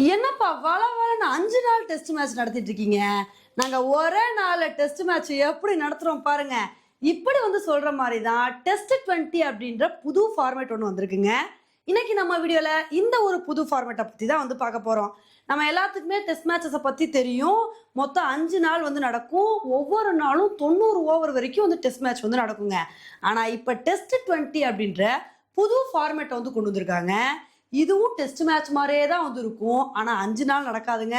என்னப்பா வள வளன்னு 5 நாள் டெஸ்ட் மேட்ச் நடத்திட்டு இருக்கீங்க. நாங்க ஒரே நாள்ல டெஸ்ட் மேட்ச் எப்படி நடத்துறோம் பாருங்க. இப்படி சொல்ற மாதிரி தான் டெஸ்ட் 20 அப்படின்ற புது ஃபார்மேட் ஒன்று வந்திருக்குங்க. இன்னைக்கு நம்ம வீடியோல இந்த ஒரு புது ஃபார்மேட்டை பத்தி தான் பார்க்க போறோம். நம்ம எல்லாத்துக்குமே டெஸ்ட் மேட்சஸை பத்தி தெரியும். மொத்தம் 5 நாள் நடக்கும். ஒவ்வொரு நாளும் 90 ஓவர் வரைக்கும் டெஸ்ட் மேட்ச் நடக்குங்க. ஆனா இப்ப டெஸ்ட் 20 அப்படின்ற புது ஃபார்மேட்டை கொண்டு வந்திருக்காங்க. இதுவும் டெஸ்ட் மேட்ச் மாதிரியே தான் இருக்கும். ஆனா 5 நாள் நடக்காதுங்க.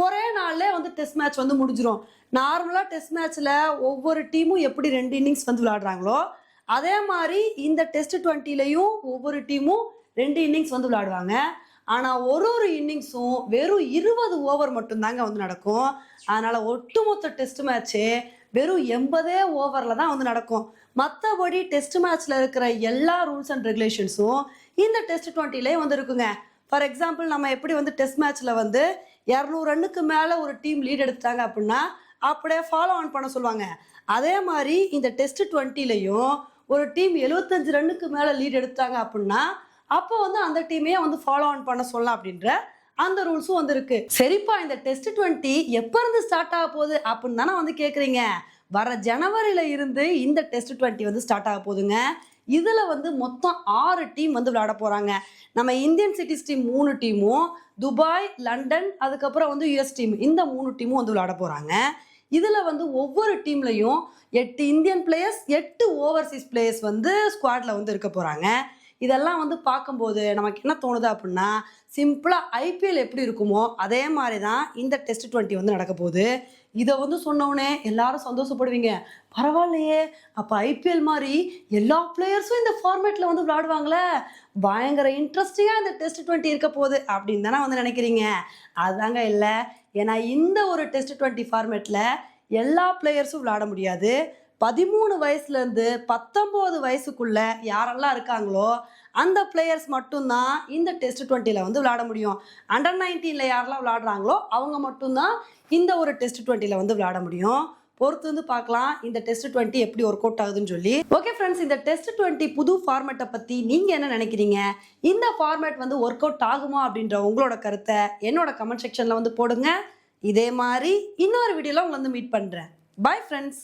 ஒரே நாள்ல டெஸ்ட் மேட்ச் முடிஞ்சிரும். நார்மலா டெஸ்ட் மேட்ச்ல ஒவ்வொரு டீமும் எப்படி 2 இன்னிங்ஸ் விளையாடுறாங்களோ அதே மாதிரி இந்த டெஸ்ட் 20லயும் ஒவ்வொரு டீமும் 2 இன்னிங்ஸ் விளையாடுவாங்க. ஆனா ஒரு இன்னிங்ஸும் வெறும் 20 ஓவர் மட்டும் தாங்க நடக்கும். அதனால ஒட்டுமொத்த டெஸ்ட் மேட்சே வெறும் 80 ஓவர்ல தான் நடக்கும். மற்றபடி டெஸ்ட் மேட்ச்ல இருக்கிற எல்லா ரூல்ஸ் அண்ட் ரெகுலேஷன்ஸும் இந்த டெஸ்ட் 20லயே இருக்குங்க. ஃபார் எக்ஸாம்பிள் நம்ம எப்படி டெஸ்ட் மேட்ச்ல 200 ரன்னுக்கு மேல ஒரு டீம் லீட் எடுத்துட்டாங்க அப்படின்னா அப்படியே ஃபாலோ ஆன் பண்ண சொல்லுவாங்க. அதே மாதிரி இந்த டெஸ்ட் 20லயும் ஒரு டீம் 75 ரன்னுக்கு மேல லீட் எடுத்தாங்க அப்படின்னா அப்போ அந்த டீமையே ஃபாலோ ஆன் பண்ண சொல்லலாம் அப்படின்ற அந்த ரூல்ஸும் இருக்கு. சரிப்பா, இந்த டெஸ்ட் 20 எப்ப இருந்து ஸ்டார்ட் ஆக போகுது அப்படின்னு தானே கேக்குறீங்க. வர ஜனவரியில இருந்து இந்த டெஸ்ட் 20 ஸ்டார்ட் ஆக போகுதுங்க. இதுல மொத்தம் 6 டீம் விளையாட போறாங்க. நம்ம இந்தியன் சிட்டிஸ் டீம் 3 டீமும், துபாய், லண்டன், அதுக்கப்புறம் யுஎஸ் டீம், இந்த 3 டீமும் விளையாட போறாங்க. இதுல ஒவ்வொரு டீம்லயும் 8 இந்தியன் பிளேயர்ஸ், 8 ஓவர்சீஸ் பிளேயர்ஸ் ஸ்குவாட்ல இருக்க போறாங்க. இதெல்லாம் பார்க்கும்போது நமக்கு என்ன தோணுது அப்படின்னா, சிம்பிளா ஐபிஎல் எப்படி இருக்குமோ அதே மாதிரி தான் இந்த டெஸ்ட் 20 நடக்க போகுது. இதை சொன்னோடனே எல்லாரும் சந்தோஷப்படுவீங்க. பரவாயில்லையே, அப்போ ஐபிஎல் மாதிரி எல்லா பிளேயர்ஸும் இந்த ஃபார்மேட்ல விளையாடுவாங்களே, பயங்கர இன்ட்ரெஸ்டிங்கா இந்த டெஸ்ட் 20 இருக்க போகுது அப்படின்னு தானே நினைக்கிறீங்க. அதுதாங்க இல்லை. ஏன்னா இந்த ஒரு டெஸ்ட் 20 ஃபார்மேட்ல எல்லா பிளேயர்ஸும் விளையாட முடியாது. 13 வயசுலேருந்து 19 வயசுக்குள்ள யாரெல்லாம் இருக்காங்களோ அந்த பிளேயர்ஸ் மட்டும்தான் இந்த டெஸ்ட் 20ல விளையாட முடியும். அண்டர் 19ல யாரெல்லாம் விளையாடுறாங்களோ அவங்க மட்டும்தான் இந்த ஒரு டெஸ்ட் 20ல விளையாட முடியும். பொறுத்து பார்க்கலாம் இந்த டெஸ்ட் 20 எப்படி ஒர்க் அவுட் ஆகுதுன்னு சொல்லி. ஓகே ஃப்ரெண்ட்ஸ், இந்த டெஸ்ட் 20 புது ஃபார்மேட்டை பற்றி நீங்கள் என்ன நினைக்கிறீங்க? இந்த ஃபார்மேட் ஒர்க் அவுட் ஆகுமா அப்படின்ற உங்களோட கருத்தை என்னோட கமெண்ட் செக்ஷனில் போடுங்க. இதே மாதிரி இன்னொரு வீடியோவில் உங்களை மீட் பண்ணுறேன். Bye friends.